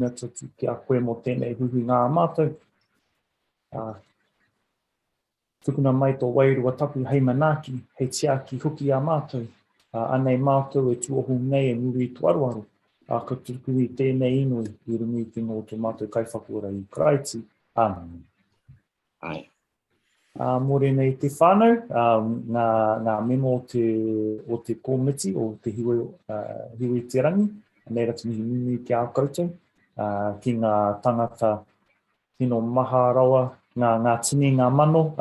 Nā tutu ki a koe mō tēnei huhi ngā mātou. Tukuna mai tō wairua tapu hei manaaki, hei tiaki huki a mātou. Anei mātou e tuohu nei e muri tu aruaru. Ka tuku i tēnei inui i rungi ki ngō tō mātou kaiwhakura i Kraiti. Amen. Ai. Mōre nei te whānau, ngā memo o te kōmiti o te hiwa i te rangi. Nei ratu mihi mimi ki a koutou. Ki ngā tangata tino maha rawa, ngā tini ngā mano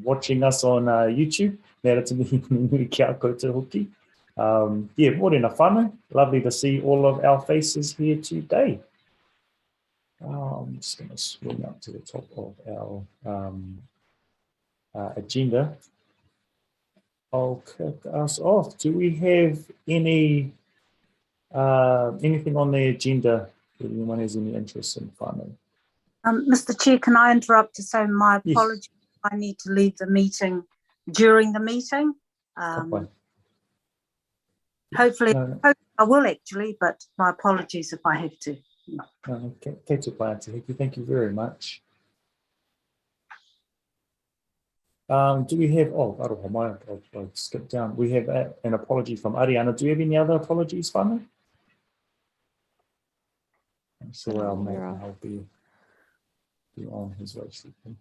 watching us on YouTube. Nei ratu mihi mimi ki a koutou hoki. Mōre na whānau. Lovely to see all of our faces here today. I'm just going to swing up to the top of our agenda. I'll kick us off. Do we have anything on the agenda that anyone has any interest in finding? Mr. Chair, can I interrupt to say my apologies? Yes. I need to leave the meeting during the meeting. Hopefully, I will actually, but my apologies if I have to. Thank you very much. Do we have, I'll skip down. We have an apology from Ariana. Do we have any other apologies, whānau? I'm sure our mate will be on his way sleeping.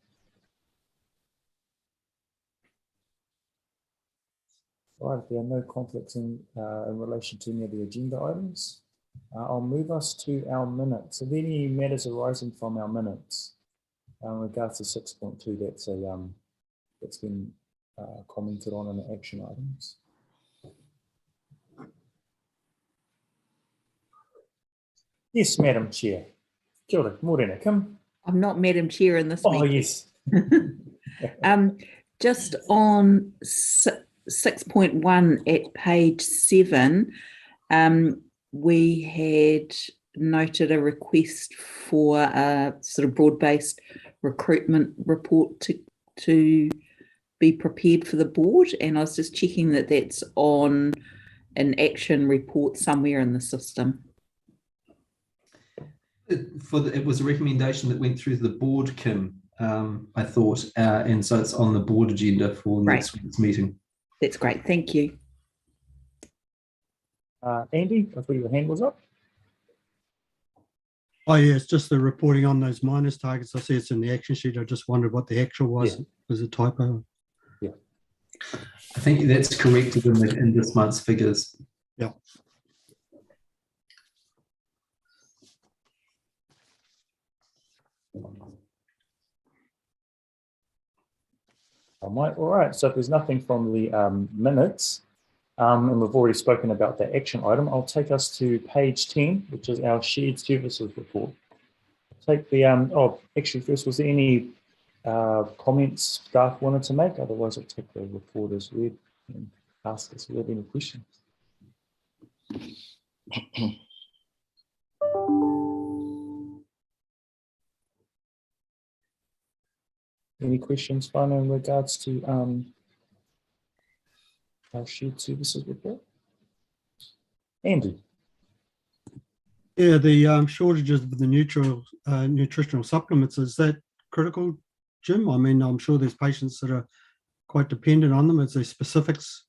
All right, if there are no conflicts in relation to any of the agenda items, I'll move us to our minutes. Are there any matters arising from our minutes? In regards to 6.2, that's been commented on in the action items. Yes, Madam Chair. Kia ora, mōrena, Kim. I'm not Madam Chair in this meeting. Oh, yes. Just on 6.1 at page 7, we had noted a request for a sort of broad-based recruitment report to be prepared for the board, and I was just checking that that's on an action report somewhere in the system. It was a recommendation that went through the board, Kim, I thought, and so it's on the board agenda for next week's meeting. That's great, thank you. Andy, I thought your hand was up. Oh yeah, it's just the reporting on those minus targets. I see it's in the action sheet. I just wondered what the actual was. Yeah. Was a typo? Yeah, I think that's corrected in this month's figures. Yeah. All right, so if there's nothing from the minutes, and we've already spoken about the action item, I'll take us to page 10, which is our shared services report. Take the, actually first, was there any comments staff wanted to make? Otherwise I'll take the report as read and ask us if we have any questions. Any questions, Fana, in regards to our shared services report? Andy? Yeah, the shortages of the nutritional supplements, is that critical, Jim? I mean, I'm sure there's patients that are quite dependent on them. Is there specifics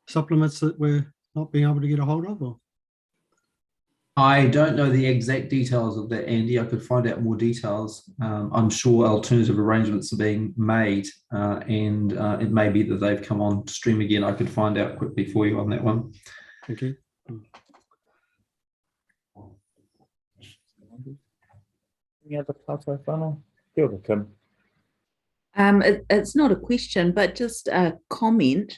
supplements that we're not being able to get a hold of? Or? I don't know the exact details of that, Andy. I could find out more details. I'm sure alternative arrangements are being made, and it may be that they've come on stream again. I could find out quickly for you on that one. Thank you. Any other plateau funnel? Kia ora, Kim. It's not a question, but just a comment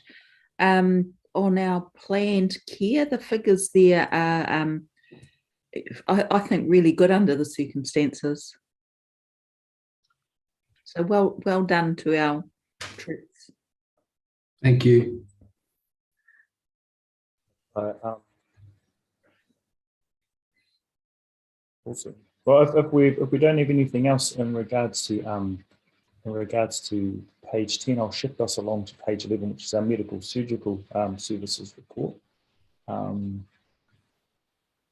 on our planned care. The figures there are, I think, really good under the circumstances. So well done to our troops. Thank you. Awesome. Well, if we don't have anything else in regards to page 10, I'll shift us along to page 11, which is our medical surgical services report.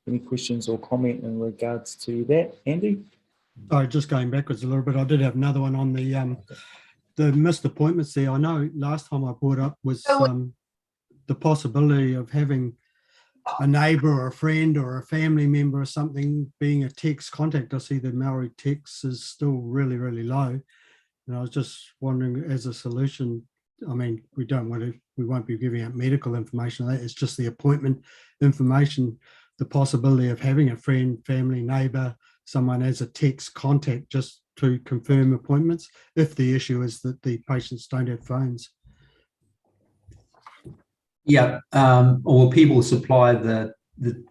Any questions or comment in regards to that, Andy? Sorry, just going backwards a little bit. I did have another one on the missed appointments there. I know last time I brought up was the possibility of having a neighbour or a friend or a family member or something being a text contact. I see the Maori text is still really, really low. And I was just wondering, as a solution, I mean, we won't be giving out medical information. It's just the appointment information, the possibility of having a friend, family, neighbour, someone as a text contact just to confirm appointments, if the issue is that the patients don't have phones. Yeah, or people supply the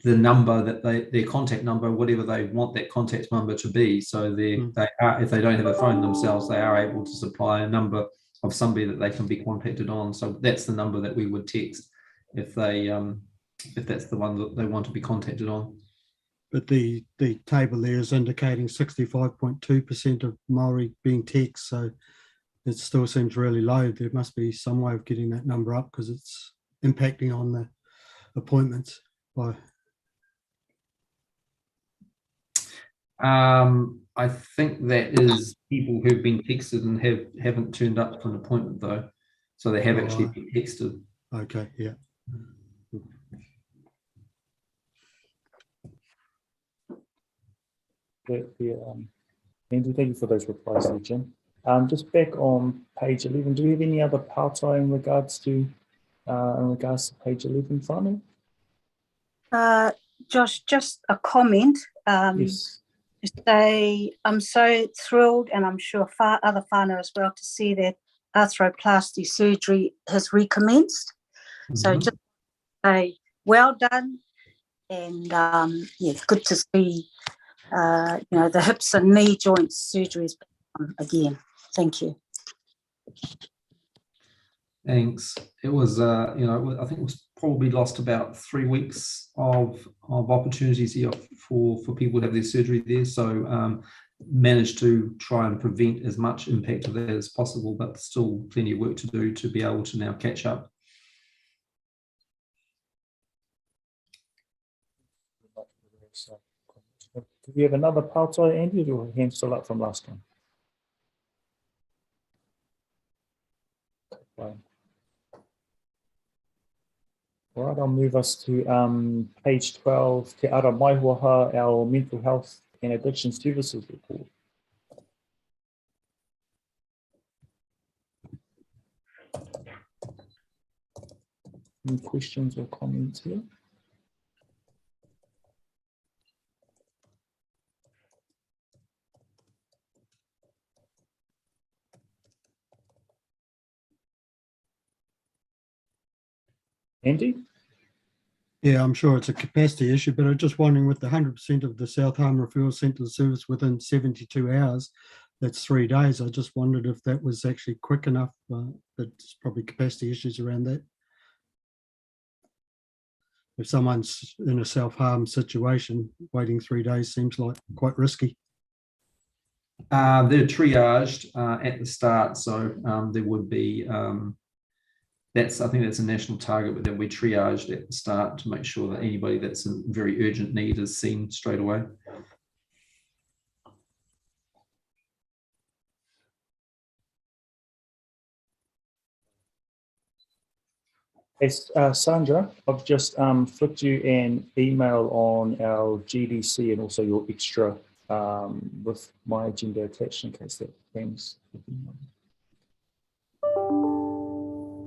number that their contact number, whatever they want that contact number to be. So they are, if they don't have a phone themselves, they are able to supply a number of somebody that they can be contacted on. So that's the number that we would text if that's the one that they want to be contacted on. But the table there is indicating 65.2% of Maori being text, so it still seems really low. There must be some way of getting that number up because it's impacting on the appointments. I think that is people who've been texted and haven't turned up for an appointment though, so they have actually been texted. Okay, yeah. Andy, thank you for those replies there, Jim. Just back on page 11, do we have any other partai in regards to page 11 final? Josh, just a comment. Yes. To say I'm so thrilled, and I'm sure other whānau as well, to see that arthroplasty surgery has recommenced. So just say well done, and yeah, good to see the hips and knee joints surgeries again. Thank you. Thanks. It was, I think it was probably lost about 3 weeks of opportunities here for people to have their surgery there. So managed to try and prevent as much impact of that as possible, but still plenty of work to do to be able to now catch up. Do we have another partai, Andy, or your hand still up from last time? Okay. All right, I'll move us to page 12, Te Ara Maihuaha, our mental health and addiction services report. Any questions or comments here? Andy? Yeah, I'm sure it's a capacity issue, but I'm just wondering, with the 100% of the South Harm referral centre service within 72 hours, that's 3 days. I just wondered if that was actually quick enough. There's probably capacity issues around that. If someone's in a self-harm situation, waiting 3 days seems like quite risky. They're triaged at the start, so there would be, I think that's a national target, but then we triaged at the start to make sure that anybody that's in very urgent need is seen straight away. Sandra, I've just flicked you an email on our GDC and also your extra with my agenda attached in case that things.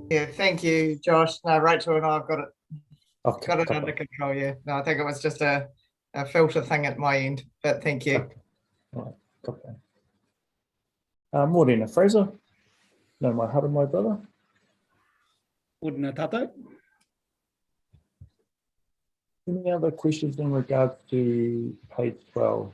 Yeah, thank you, Josh. No, Rachel and I have got it, Okay, got it under control. Yeah, no, I think it was just a filter thing at my end, but thank you. Okay. All right, okay. Morena Fraser, no my heart and my brother. Morena tātou. Any other questions in regards to page 12?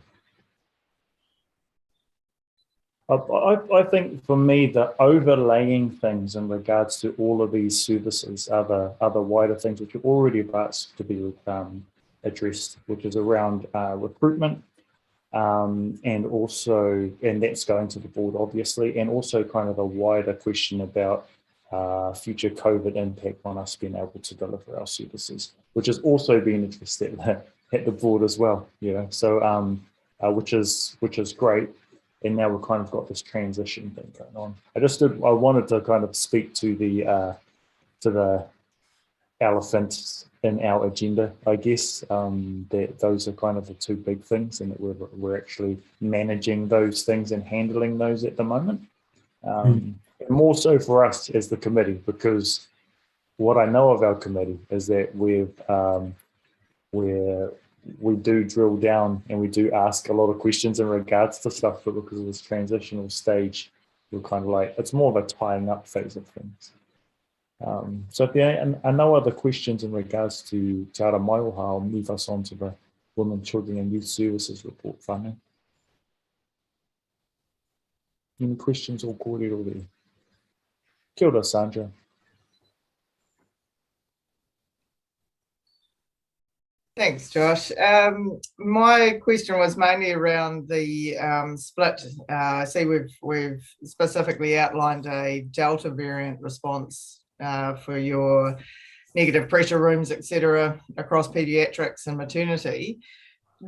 I think for me, the overlaying things in regards to all of these services are the wider things which are already about to be addressed, which is around recruitment, and that's going to the board obviously, and also kind of a wider question about future COVID impact on us being able to deliver our services, which has also been addressed at hit the board as well, so which is great. And now we've kind of got this transition thing going on. I wanted to kind of speak to the elephant in our agenda, I guess. That those are kind of the two big things, and that we're actually managing those things and handling those at the moment. More so for us as the committee, because what I know of our committee is that we do drill down and we do ask a lot of questions in regards to stuff, but because of this transitional stage, we're kind of like, it's more of a tying up phase of things. So if there are no other questions in regards to Te Ara Maioha, I'll move us on to the Women, Children and Youth Services report, whānau. Any questions or kōrero there? Kia ora, Sandra. Thanks, Josh. My question was mainly around the split. I see we've specifically outlined a Delta variant response for your negative pressure rooms, etc., across paediatrics and maternity.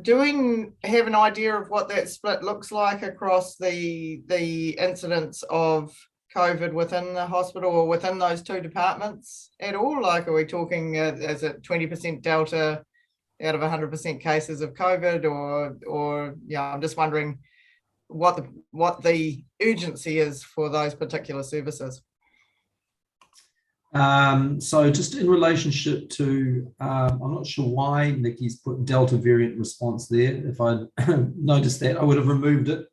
Do we have an idea of what that split looks like across the incidence of COVID within the hospital or within those two departments at all? Like, are we talking, is it 20% Delta out of 100% cases of COVID, or I'm just wondering what the urgency is for those particular services. So just in relationship to, I'm not sure why Nikki's put Delta variant response there. If I'd noticed that, I would have removed it,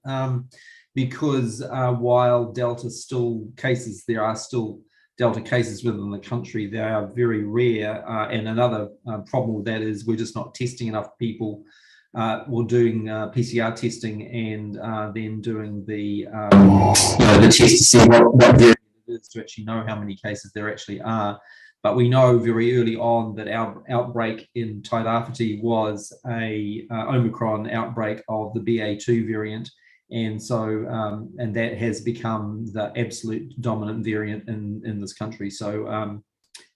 because while Delta still cases, there are still Delta cases within the country, they are very rare. And another problem with that is we're just not testing enough people. We're doing PCR testing and then doing the test to see what variant it is to actually know how many cases there actually are. But we know very early on that our outbreak in Tairāwhiti was a Omicron outbreak of the BA2 variant. And so, and that has become the absolute dominant variant in this country. So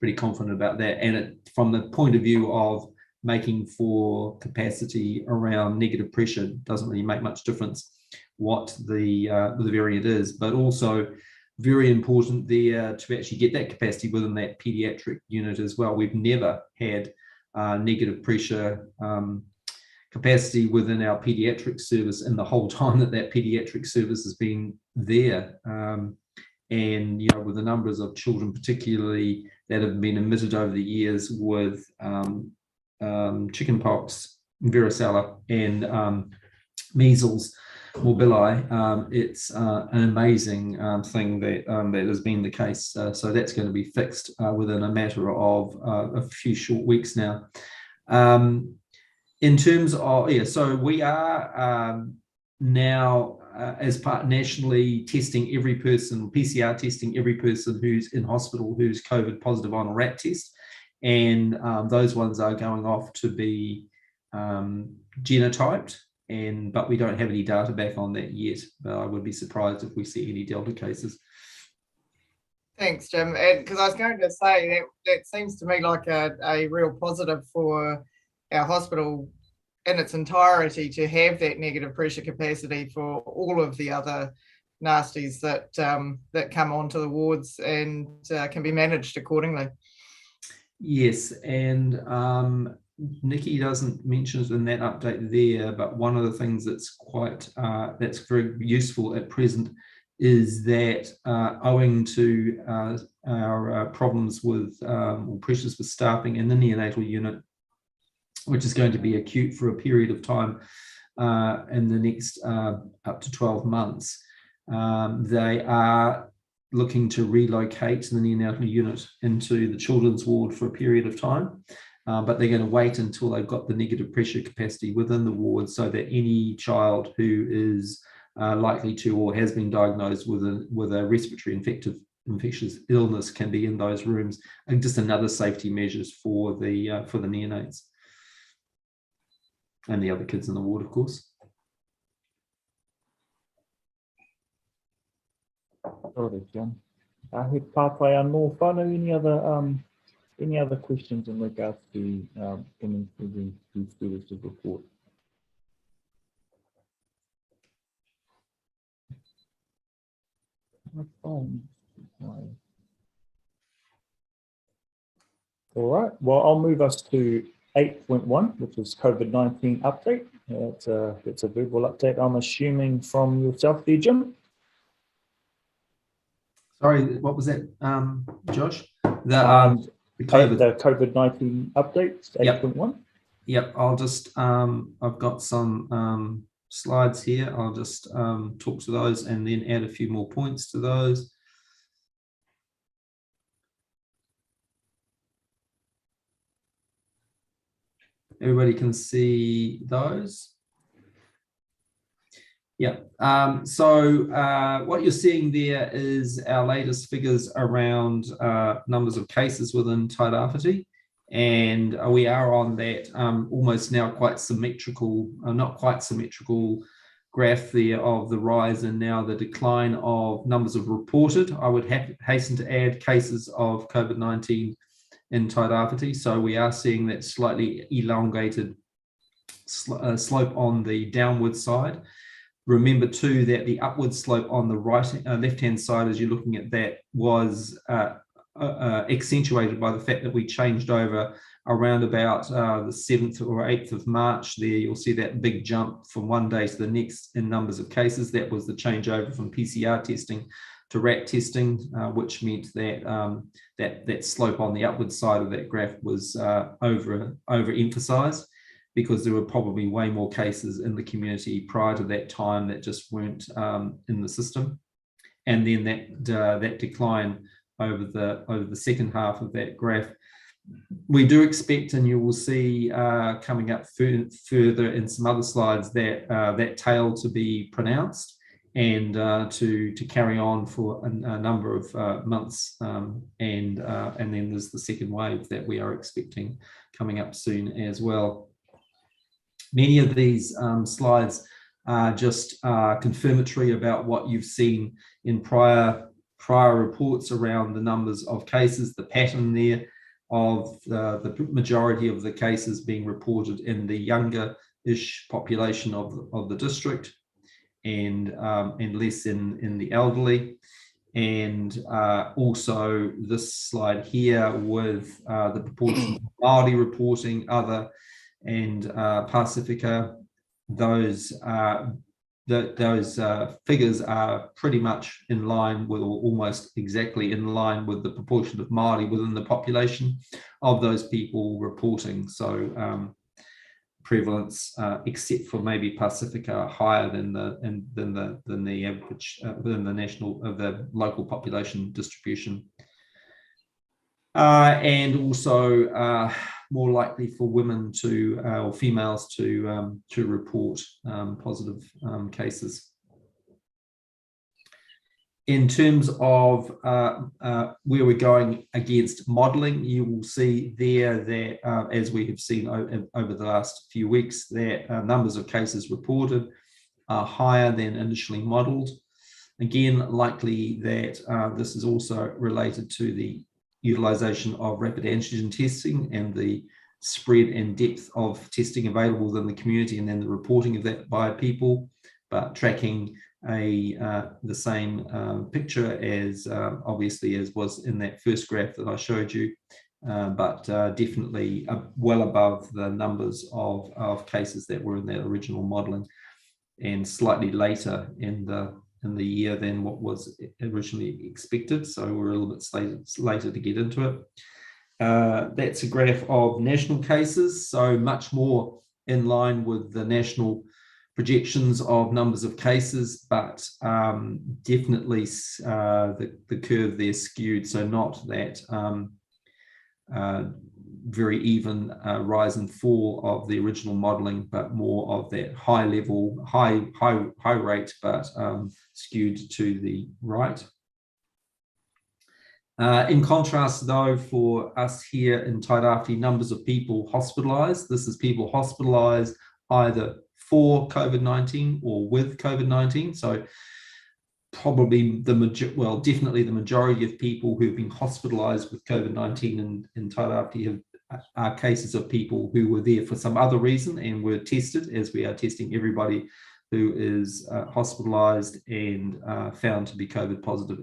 pretty confident about that. And from the point of view of making for capacity around negative pressure, doesn't really make much difference what the variant is, but also very important there to actually get that capacity within that pediatric unit as well. We've never had negative pressure capacity within our pediatric service in the whole time that pediatric service has been there. And with the numbers of children particularly that have been admitted over the years with chickenpox, varicella and measles morbili, it's an amazing thing that has been the case. So that's going to be fixed within a matter of a few short weeks now. In terms of, so we are now as part nationally testing every person, PCR testing every person who's in hospital who's COVID positive on a RAT test. And those ones are going off to be genotyped, but we don't have any data back on that yet. But I would be surprised if we see any Delta cases. Thanks, Jim. And because I was going to say that seems to me like a real positive for our hospital in its entirety to have that negative pressure capacity for all of the other nasties that come onto the wards and can be managed accordingly. Yes, and Nikki doesn't mention it in that update there, but one of the things that's that's very useful at present is that owing to our problems with or pressures with staffing in the neonatal unit, which is going to be acute for a period of time in the next up to 12 months, they are looking to relocate the neonatal unit into the children's ward for a period of time. But they're going to wait until they've got the negative pressure capacity within the ward so that any child who is likely to or has been diagnosed with a respiratory infectious illness can be in those rooms, and just another safety measures for the neonates and the other kids in the ward, of course. Sorry, John. He papai anō whānau, any other Any other questions in regards to coming through the services report? All right, well, I'll move us to 8.1, which is COVID-19 update. It's a verbal update, I'm assuming, from yourself there, Jim. Sorry, what was that, Josh? The COVID-19 update, 8.1. Yep, I'll just, I've got some slides here. I'll just talk to those and then add a few more points to those. Everybody can see those. Yeah, so what you're seeing there is our latest figures around numbers of cases within Tairāwhiti, and we are on that almost now quite symmetrical, not quite symmetrical graph there of the rise and now the decline of numbers of reported. I would hasten to add cases of COVID-19 in Tairāwhiti, so we are seeing that slightly elongated slope on the downward side. Remember too that the upward slope on the left-hand side, as you're looking at that, was accentuated by the fact that we changed over around about the 7th or 8th of March. There you'll see that big jump from one day to the next in numbers of cases. That was the changeover from PCR testing to RAT testing, which meant that that slope on the upward side of that graph was overemphasized, because there were probably way more cases in the community prior to that time that just weren't in the system. And then that decline over the second half of that graph, we do expect, and you will see coming up further in some other slides, that that tail to be pronounced and to carry on for a number of months, and then there's the second wave that we are expecting coming up soon as well. Many of these slides are just confirmatory about what you've seen in prior reports around the numbers of cases, the pattern there of the majority of the cases being reported in the younger-ish population of the district, and less in the elderly. And also this slide here with the proportion of Māori reporting, other and Pasifika, those figures are pretty much in line with, or almost exactly in line with, the proportion of Māori within the population of those people reporting. So prevalence, except for maybe Pasifika, higher than the average within the national of the local population distribution, and also more likely for women to or females to report positive cases. In terms of where we're going against modelling, you will see there that, as we have seen over the last few weeks, that numbers of cases reported are higher than initially modelled. Again, likely that this is also related to the utilisation of rapid antigen testing and the spread and depth of testing available within the community, and then the reporting of that by people, but tracking the same picture as obviously as was in that first graph that I showed you, but definitely well above the numbers of cases that were in that original modelling, and slightly later in the year than what was originally expected. So we're a little bit later to get into it. That's a graph of national cases, so much more in line with the national projections of numbers of cases, but definitely the curve there skewed, so not that very even rise and fall of the original modelling, but more of that high level, high rate, but skewed to the right. In contrast, though, for us here in Tairāwhiti, numbers of people hospitalised. This is people hospitalised either for COVID-19 or with COVID-19. So probably definitely the majority of people who've been hospitalised with COVID-19 in Tairāwhiti are cases of people who were there for some other reason and were tested, as we are testing everybody who is hospitalised and found to be COVID positive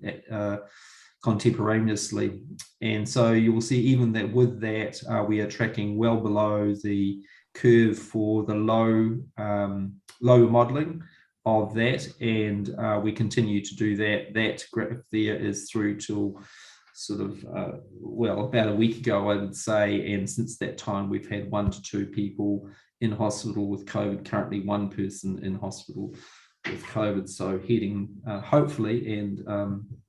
contemporaneously. And so you will see even that with that, we are tracking well below the curve for the low modelling of that, and we continue to do that. That graph there is through till sort of, about a week ago, I would say, and since that time we've had 1 to 2 people in hospital with COVID, currently 1 person in hospital with COVID, so heading, hopefully, and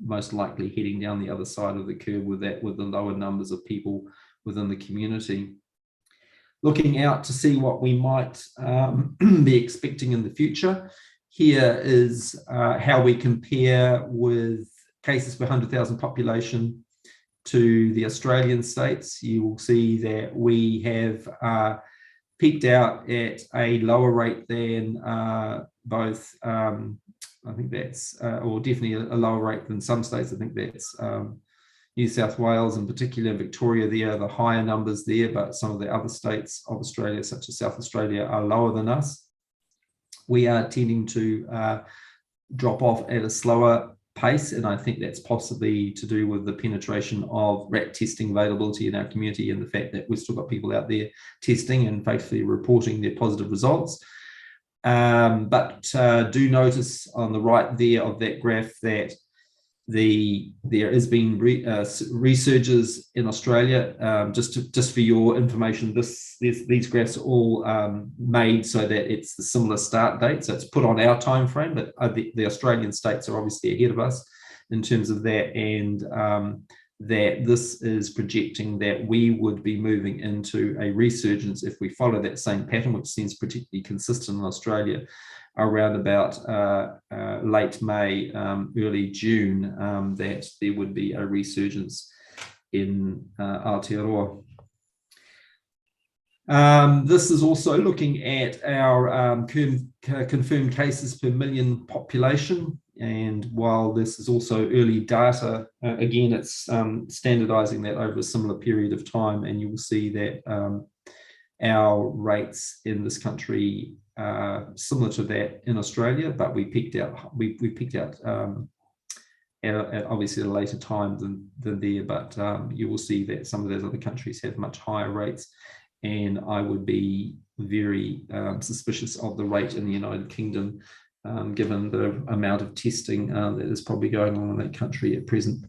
most likely heading down the other side of the curve with the lower numbers of people within the community. Looking out to see what we might be expecting in the future, here is how we compare with cases per 100,000 population to the Australian states. You will see that we have peaked out at a lower rate than both, I think that's, or definitely a lower rate than some states. I think that's New South Wales, in particular Victoria, there are the higher numbers there, but some of the other states of Australia, such as South Australia, are lower than us. We are tending to drop off at a slower pace, and I think that's possibly to do with the penetration of RAT testing availability in our community and the fact that we've still got people out there testing and faithfully reporting their positive results. But do notice on the right there of that graph that there has been resurges in Australia. Just for your information, these graphs are all made so that it's the similar start date, so it's put on our time frame, but the Australian states are obviously ahead of us in terms of that, and that this is projecting that we would be moving into a resurgence if we follow that same pattern, which seems particularly consistent in Australia, around about late May, early June, that there would be a resurgence in Aotearoa. This is also looking at our confirmed cases per million population, and while this is also early data, again, it's standardizing that over a similar period of time, and you will see that our rates in this country similar to that in Australia, but we peaked out at obviously a later time than there, but you will see that some of those other countries have much higher rates, and I would be very suspicious of the rate in the United Kingdom, given the amount of testing that is probably going on in that country at present.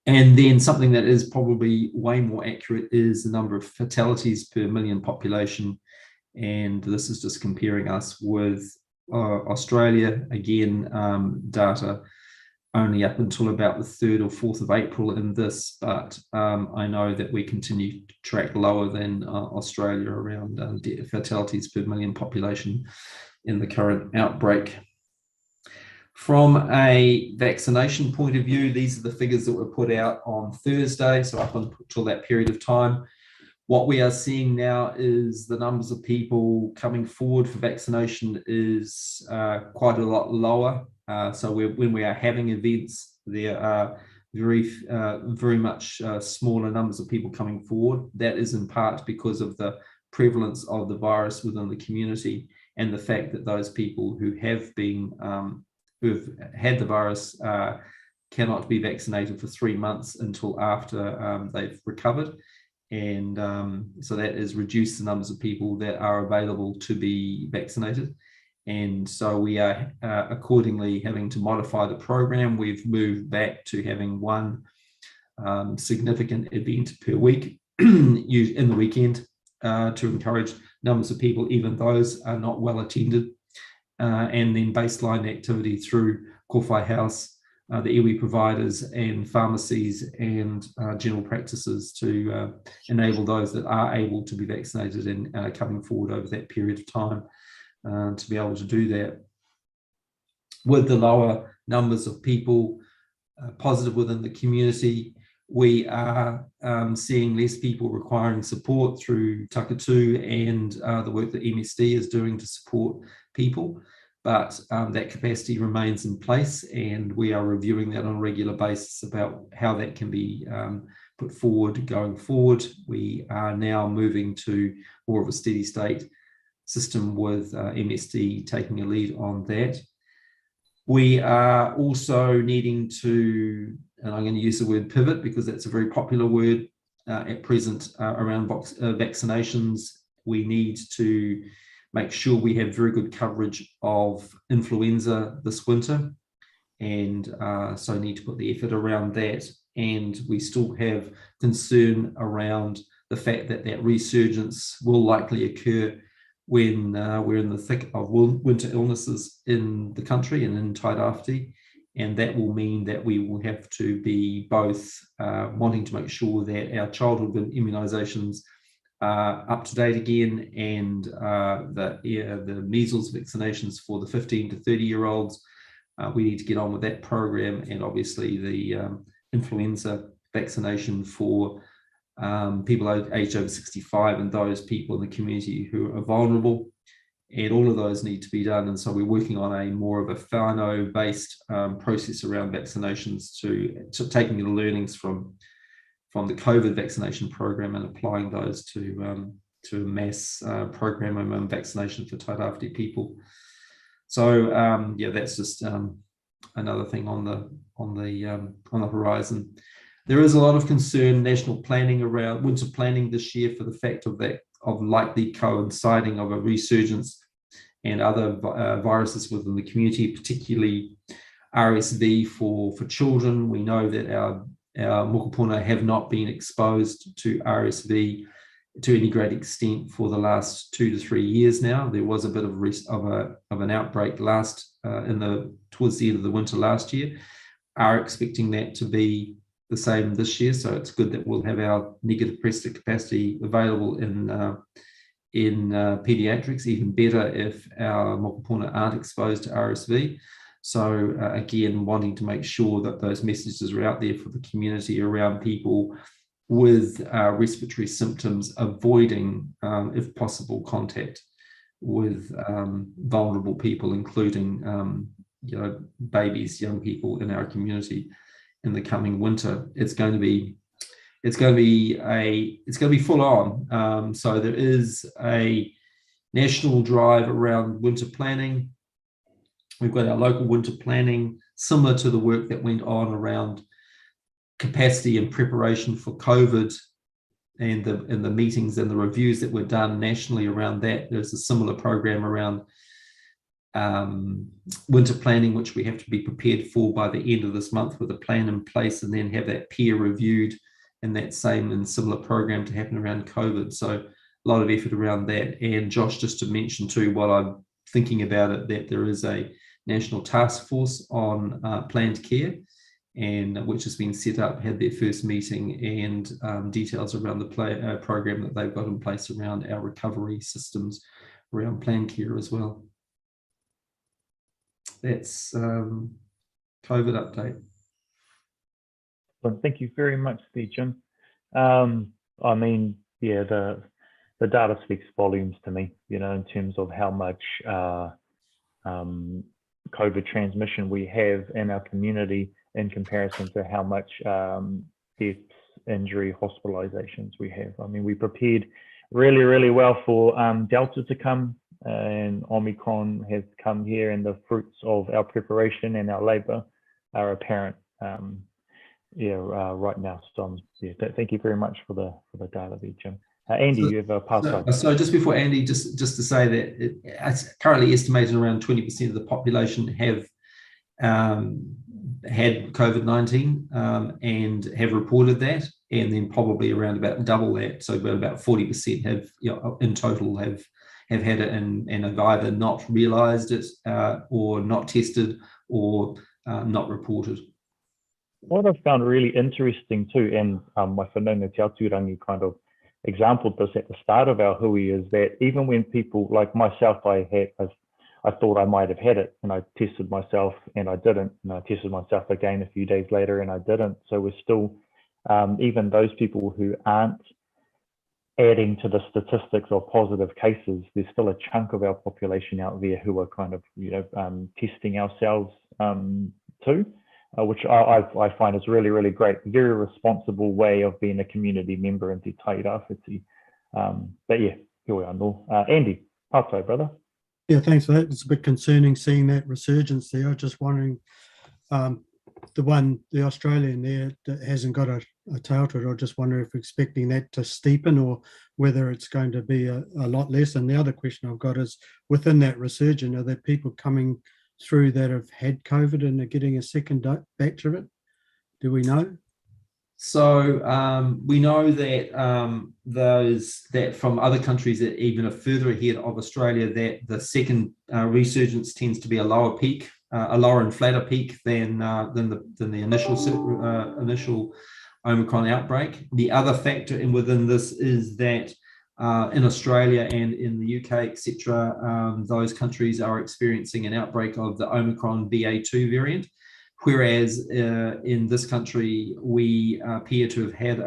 And then something that is probably way more accurate is the number of fatalities per million population. And this is just comparing us with Australia, again, data only up until about the 3rd or 4th of April in this, but I know that we continue to track lower than Australia around fatalities per million population in the current outbreak. From a vaccination point of view, these are the figures that were put out on Thursday, so up until that period of time. What we are seeing now is the numbers of people coming forward for vaccination is quite a lot lower. So when we are having events, there are very much smaller numbers of people coming forward. That is in part because of the prevalence of the virus within the community and the fact that those people who have been who've had the virus cannot be vaccinated for 3 months until after they've recovered. And so that has reduced the numbers of people that are available to be vaccinated. And so we are accordingly having to modify the program. We've moved back to having one significant event per week in the weekend to encourage numbers of people, even those are not well attended. And then baseline activity through Kōwhai House, the iwi providers and pharmacies and general practices to enable those that are able to be vaccinated and coming forward over that period of time to be able to do that. With the lower numbers of people positive within the community, we are seeing less people requiring support through Takatū and the work that MSD is doing to support people. but that capacity remains in place, and we are reviewing that on a regular basis about how that can be put forward going forward. We are now moving to more of a steady state system with MSD taking a lead on that. We are also needing to, and I'm going to use the word pivot because that's a very popular word at present around vaccinations. We need to make sure we have very good coverage of influenza this winter, and so need to put the effort around that. And we still have concern around the fact that that resurgence will likely occur when we're in the thick of winter illnesses in the country and in Tairāwhiti, and that will mean that we will have to be both wanting to make sure that our childhood immunisations are up to date again, and the measles vaccinations for the 15 to 30-year-olds. We need to get on with that program, and obviously the influenza vaccination for people aged over 65 and those people in the community who are vulnerable, and all of those need to be done. And so we're working on a more of a whānau-based process around vaccinations to taking the learnings from the COVID vaccination program and applying those to a mass program of vaccination for Tairāwhiti people. So yeah, that's just another thing on the horizon. There is a lot of concern, national planning around winter planning this year, for the fact of likely coinciding of a resurgence and other viruses within the community, particularly RSV for children. We know that our mokopuna have not been exposed to RSV to any great extent for the last 2 to 3 years now. There was a bit of an outbreak towards the end of the winter last year. Are expecting that to be the same this year, so it's good that we'll have our negative pressure capacity available in pediatrics. Even better if our mokopuna aren't exposed to RSV. So again, wanting to make sure that those messages are out there for the community around people with respiratory symptoms, avoiding, if possible, contact with vulnerable people, including babies, young people in our community in the coming winter. It's going to be full on. So there is a national drive around winter planning. We've got our local winter planning, similar to the work that went on around capacity and preparation for COVID, and the meetings and the reviews that were done nationally around that. There's a similar program around winter planning, which we have to be prepared for by the end of this month with a plan in place, and then have that peer reviewed, and that same and similar program to happen around COVID. So a lot of effort around that. And Josh, just to mention too, while I'm thinking about it, that there is a national task force on planned care, and which has been set up, had their first meeting, and details around the program that they've got in place around our recovery systems around planned care as well. That's COVID update. Well, thank you very much there, Jim. I mean, yeah, the data speaks volumes to me, in terms of how much COVID transmission we have in our community in comparison to how much deaths, injury, hospitalizations we have. I mean, we prepared really, really well for Delta to come, and Omicron has come here, and the fruits of our preparation and our labor are apparent right now. So thank you very much for the data there, Jim. Andy, you have a pass on. So just before Andy, just to say that it's currently estimated around 20% of the population have had COVID-19 and have reported that, and then probably around about double that, so about 40% have in total have had it and have either not realised it or not tested or not reported. What I've found really interesting too, and my whanaunga Te Atu Rangi kind of exampled this at the start of our hui, is that even when people like myself, I thought I might have had it, and I tested myself and I didn't, and I tested myself again a few days later and I didn't. So we're still, even those people who aren't adding to the statistics of positive cases, there's still a chunk of our population out there who are kind of, testing ourselves too, which I find is really, really great. Very responsible way of being a community member in Te Tairāwhiti. But yeah, here we are, no. Andy, partai, brother. Yeah, thanks for that. It's a bit concerning seeing that resurgence there. I was just wondering, the Australian there that hasn't got a tail to it, I just wonder if we're expecting that to steepen or whether it's going to be a lot less. And the other question I've got is, within that resurgence, are there people coming through that have had COVID and are getting a second batch of it? Do we know? So we know that that from other countries that even are further ahead of Australia, that the second resurgence tends to be a lower peak, a lower and flatter peak than the initial Omicron outbreak. The other factor within this is that in Australia and in the UK, etc., those countries are experiencing an outbreak of the Omicron BA2 variant. Whereas in this country, we appear to have had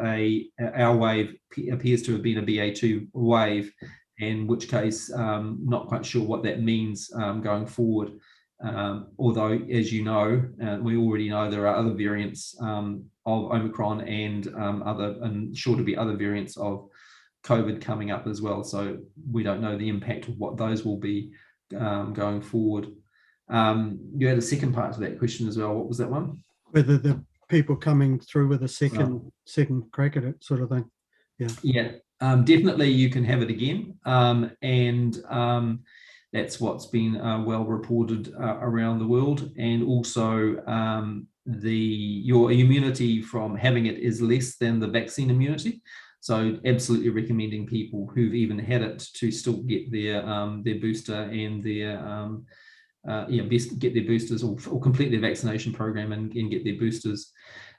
our wave appears to have been a BA2 wave, in which case, not quite sure what that means going forward. Although, as you know, we already know there are other variants of Omicron and sure to be other variants of COVID coming up as well. So we don't know the impact of what those will be going forward. You had a second part to that question as well. What was that one? Whether the people coming through with a second crack at it, sort of thing. Yeah. Definitely you can have it again, and that's what's been well reported around the world. And also your immunity from having it is less than the vaccine immunity. So absolutely recommending people who've even had it to still get their booster and their best get their boosters or complete their vaccination program and get their boosters.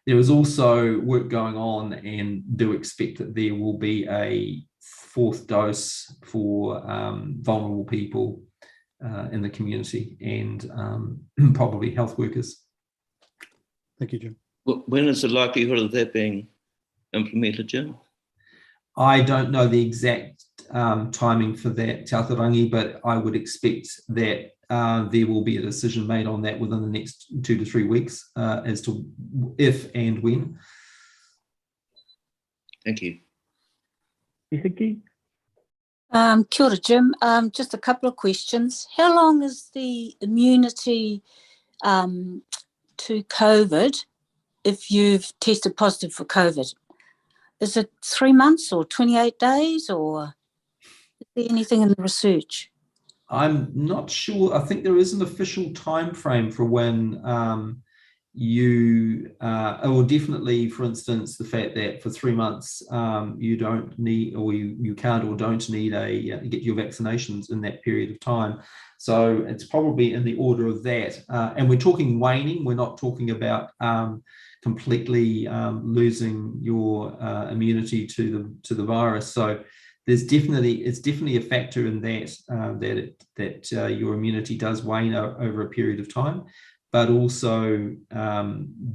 There is also work going on, and do expect that there will be a fourth dose for vulnerable people in the community and probably health workers. Thank you, Jim. When is the likelihood of that being implemented, Jim? I don't know the exact timing for that, Tairāwhiti, but I would expect that there will be a decision made on that within the next 2 to 3 weeks as to if and when. Thank you. Kia ora, Jim. Just a couple of questions. How long is the immunity to COVID if you've tested positive for COVID? Is it 3 months or 28 days, or is there anything in the research? I'm not sure. I think there is an official time frame for when or definitely, for instance, the fact that for 3 months you don't need, or you can't or don't need get your vaccinations in that period of time. So it's probably in the order of that. And we're talking waning. We're not talking about completely losing your immunity to the virus. So it's definitely a factor in that your immunity does wane over a period of time, but also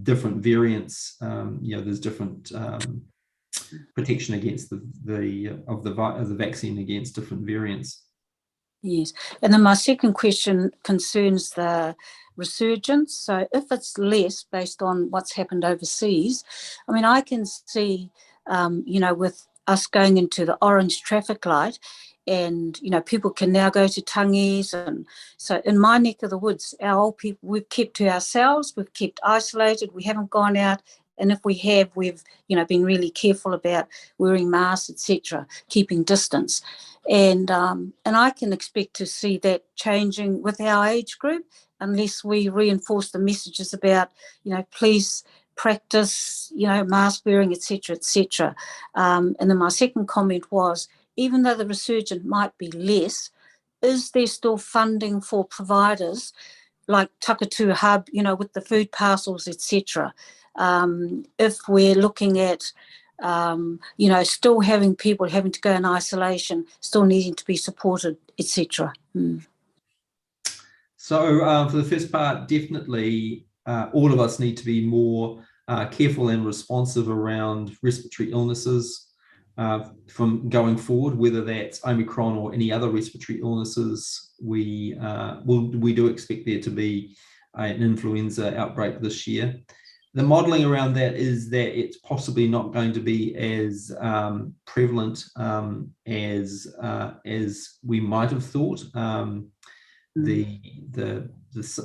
different variants. There's different protection against the vaccine against different variants. Yes, and then my second question concerns the resurgence. So if it's less based on what's happened overseas, I mean, I can see, with us going into the orange traffic light, and people can now go to tangies, and so in my neck of the woods, our old people, we've kept to ourselves, we've kept isolated, we haven't gone out, and if we have, we've been really careful about wearing masks, etc., keeping distance, and I can expect to see that changing with our age group unless we reinforce the messages about please practice mask wearing, etc., etc. And then my second comment was, even though the resurgence might be less, is there still funding for providers like Takatū Hub, with the food parcels, etc.? If we're looking at, still having people having to go in isolation, still needing to be supported, etc. So for the first part, definitely all of us need to be more careful and responsive around respiratory illnesses. from going forward, whether that's Omicron or any other respiratory illnesses. We do expect there to be an influenza outbreak this year. The modelling around that is that it's possibly not going to be as prevalent as we might have thought. The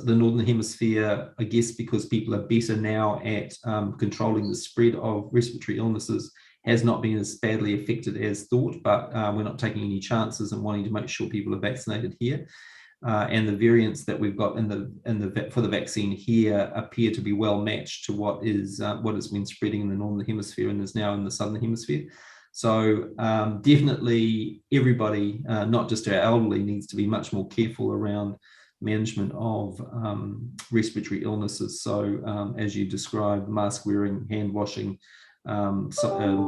Northern Hemisphere, I guess, because people are better now at controlling the spread of respiratory illnesses, has not been as badly affected as thought, but we're not taking any chances and wanting to make sure people are vaccinated here. And the variants that we've got for the vaccine here appear to be well matched to what has been spreading in the Northern Hemisphere and is now in the Southern Hemisphere. So definitely everybody, not just our elderly, needs to be much more careful around management of respiratory illnesses. So as you described, mask wearing, hand washing,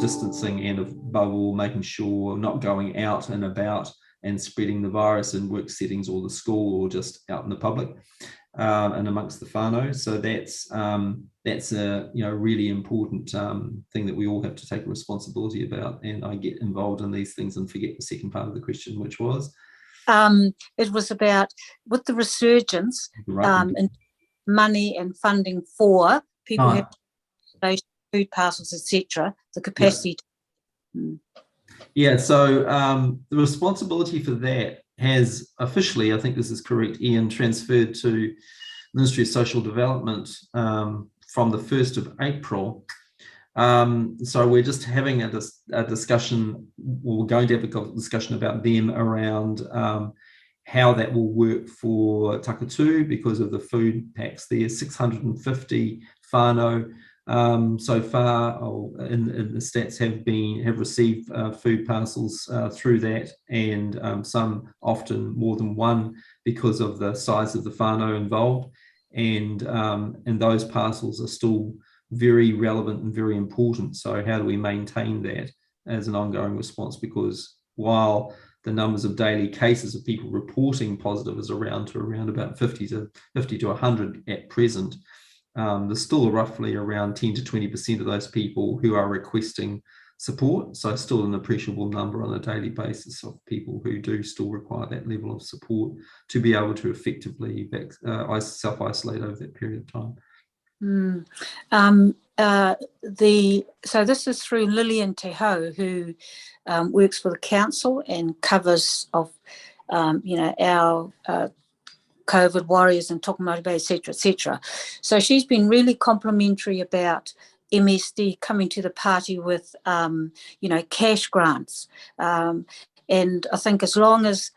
distancing, and above all, making sure not going out and about and spreading the virus in work settings or the school or just out in the public and amongst the whānau. So that's a really important thing that we all have to take responsibility about. And I get involved in these things and forget the second part of the question, which was? It was about, with the resurgence, and money and funding for people who have food parcels, etc., the capacity. Yeah, so the responsibility for that has officially, I think this is correct, Ian, transferred to Ministry of Social Development from the 1st of April. So we're just having a discussion, or we're going to have a discussion about them around how that will work for Takatū because of the food packs there. 650 whānau so far in the stats have received food parcels through that, and some often more than one because of the size of the whānau involved, and those parcels are still very relevant and very important. So how do we maintain that as an ongoing response? Because while the numbers of daily cases of people reporting positive is around about 50 to 100 at present, there's still roughly around 10 to 20% of those people who are requesting support. So still an appreciable number on a daily basis of people who do still require that level of support to be able to effectively self-isolate over that period of time. So this is through Lillian Te Hau, who works for the council and covers of our COVID warriors and Tokomoto Bay, etc. So she's been really complimentary about MSD coming to the party with cash grants, and I think as long as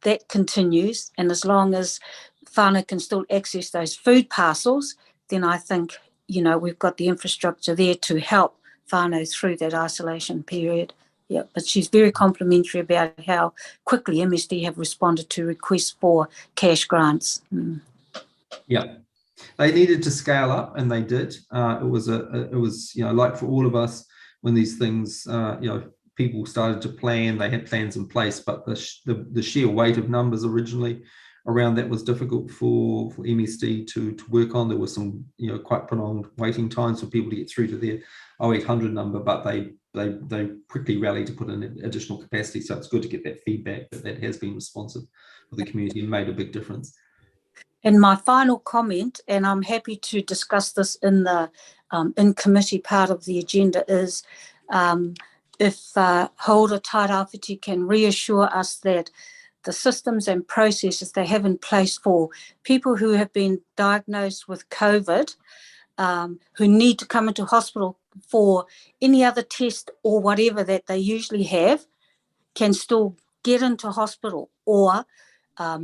that continues and as long as whānau can still access those food parcels, then I think we've got the infrastructure there to help whānau through that isolation period. Yeah, but she's very complimentary about how quickly MSD have responded to requests for cash grants. Yeah, they needed to scale up, and they did. It was like for all of us when these things, people started to plan. They had plans in place, but the sheer weight of numbers originally around that was difficult for MSD to work on. There was some quite prolonged waiting times for people to get through to their 0800 number, but they quickly rallied to put in additional capacity. So it's good to get that feedback that has been responsive for the community and made a big difference. And my final comment, and I'm happy to discuss this in the in committee part of the agenda, is if Hauora Tairāwhiti can reassure us that the systems and processes they have in place for people who have been diagnosed with COVID, who need to come into hospital for any other test or whatever that they usually have, can still get into hospital or, are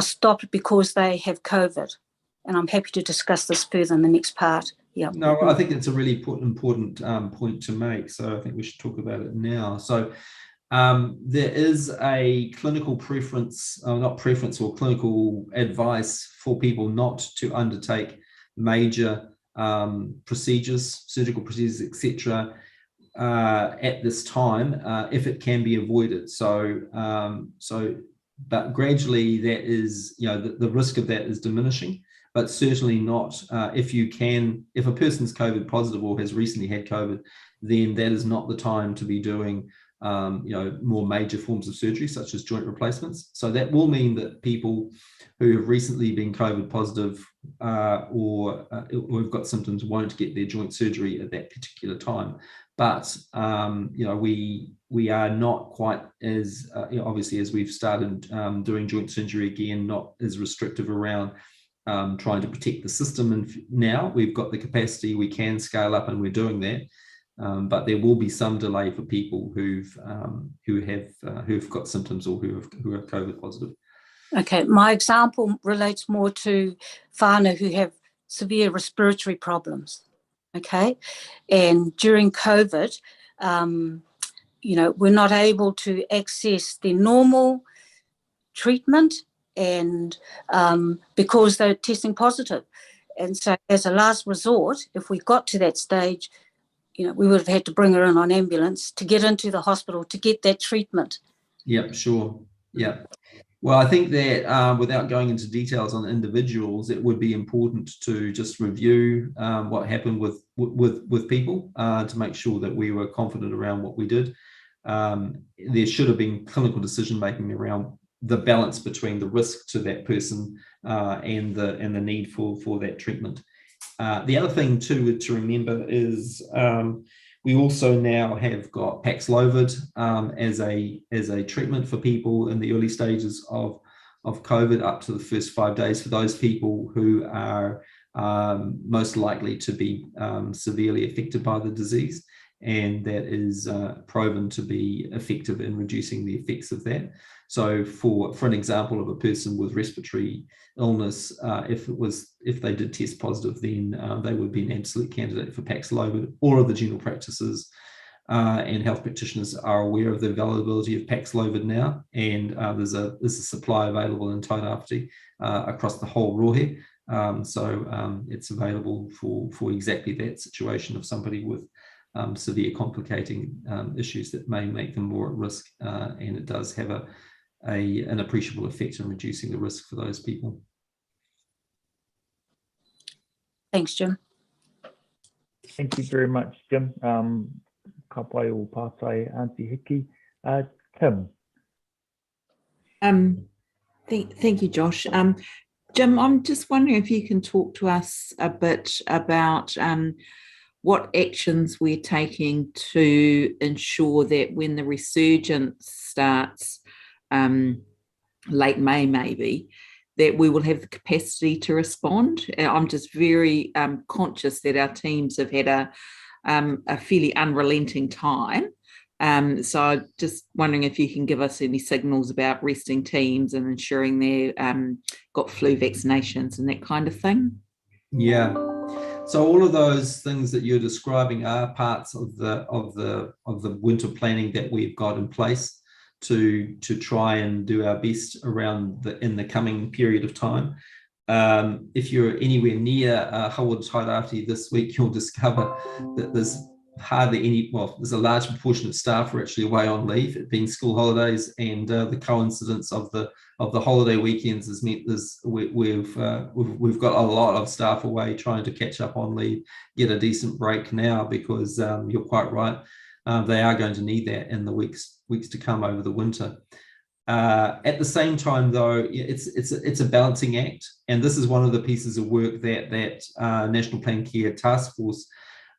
stopped because they have COVID. And I'm happy to discuss this further in the next part. Yeah. No, I think it's a really important point to make. So I think we should talk about it now. So there is a clinical preference, not preference, or clinical advice for people not to undertake major procedures, surgical procedures, etc., at this time, if it can be avoided. But gradually that is, the risk of that is diminishing. but certainly not if a person's COVID positive or has recently had COVID, then that is not the time to be doing more major forms of surgery such as joint replacements. So that will mean that people who have recently been COVID positive or have got symptoms won't get their joint surgery at that particular time. But we are not quite as obviously, as we've started doing joint surgery again, not as restrictive around trying to protect the system. And now we've got the capacity, we can scale up, and we're doing that. But there will be some delay for people who've got symptoms or who are COVID positive. Okay, my example relates more to whānau who have severe respiratory problems. Okay, and during COVID, we're not able to access the normal treatment, and because they're testing positive. And so as a last resort, if we got to that stage, we would have had to bring her in on ambulance to get into the hospital to get that treatment. Yep, sure. Yeah. Well, I think that without going into details on individuals, it would be important to just review what happened with people to make sure that we were confident around what we did. There should have been clinical decision making around the balance between the risk to that person and the need for that treatment. The other thing too to remember is we also now have got Paxlovid as a treatment for people in the early stages of COVID up to the first 5 days for those people who are most likely to be severely affected by the disease, and that is proven to be effective in reducing the effects of that. So for an example of a person with respiratory illness, if they did test positive, then they would be an absolute candidate for Paxlovid. All of the general practices and health practitioners are aware of the availability of Paxlovid now, and there's a supply available in Tairāwhiti across the whole rohe. So it's available for exactly that situation of somebody with severe complicating issues that may make them more at risk, and it does have an appreciable effect in reducing the risk for those people. Thanks, Jim. Thank you very much, Jim. Ka pai o pātai Auntie Hiki. Tim. Thank you, Josh. Jim, I'm just wondering if you can talk to us a bit about what actions we're taking to ensure that when the resurgence starts, late May maybe, that we will have the capacity to respond. I'm just very conscious that our teams have had a fairly unrelenting time. So just wondering if you can give us any signals about resting teams and ensuring they've got flu vaccinations and that kind of thing. Yeah. So all of those things that you're describing are parts of the winter planning that we've got in place to try and do our best around in the coming period of time. If you're anywhere near Hauora Tairāwhiti this week, you'll discover that there's hardly there's a large proportion of staff are actually away on leave, it being school holidays, and the coincidence of the holiday weekends has meant we've got a lot of staff away trying to catch up on leave, get a decent break now, because you're quite right, they are going to need that in the weeks to come over the winter. At the same time, though, it's a balancing act, and this is one of the pieces of work that National Plan Care Task Force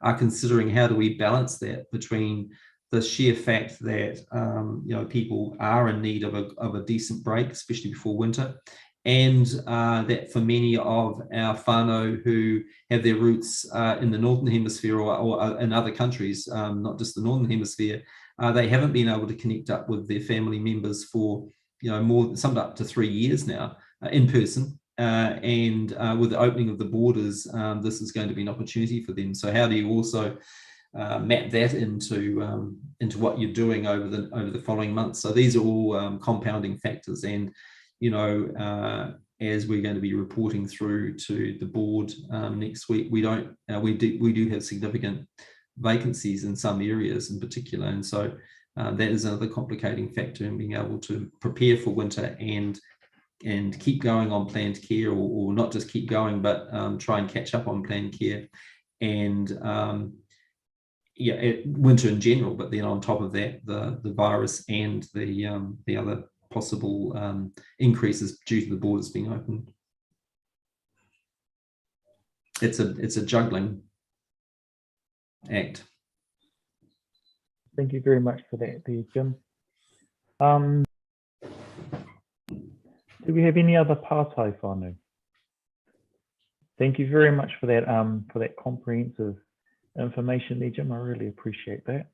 are considering. How do we balance that between the sheer fact that people are in need of a decent break, especially before winter, and that for many of our whānau who have their roots in the Northern Hemisphere or in other countries, not just the Northern Hemisphere, they haven't been able to connect up with their family members for some up to 3 years now in person. And with the opening of the borders, this is going to be an opportunity for them. So how do you also map that into what you're doing over the following months? So these are all compounding factors, and as we're going to be reporting through to the board next week, we do have significant vacancies in some areas in particular, and so that is another complicating factor in being able to prepare for winter and keep going on planned care, or not just keep going, but try and catch up on planned care, and winter in general. But then on top of that, the virus and the other possible increases due to the borders being open. It's a juggling act. Thank you very much for that there, Jim. Do we have any other pātai whānau? Thank you very much for that comprehensive information there, Jim. I really appreciate that.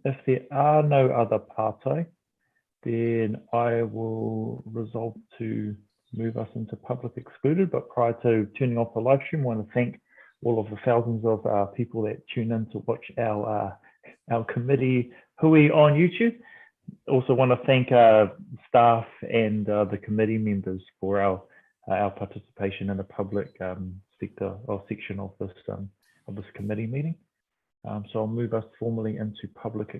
If there are no other pātai, then I will resolve to move us into public excluded. But prior to turning off the live stream, I want to thank all of the thousands of people that tune in to watch our committee hui on YouTube. Also want to thank staff and the committee members for our participation in the public sector or section of this committee meeting. So I'll move us formally into public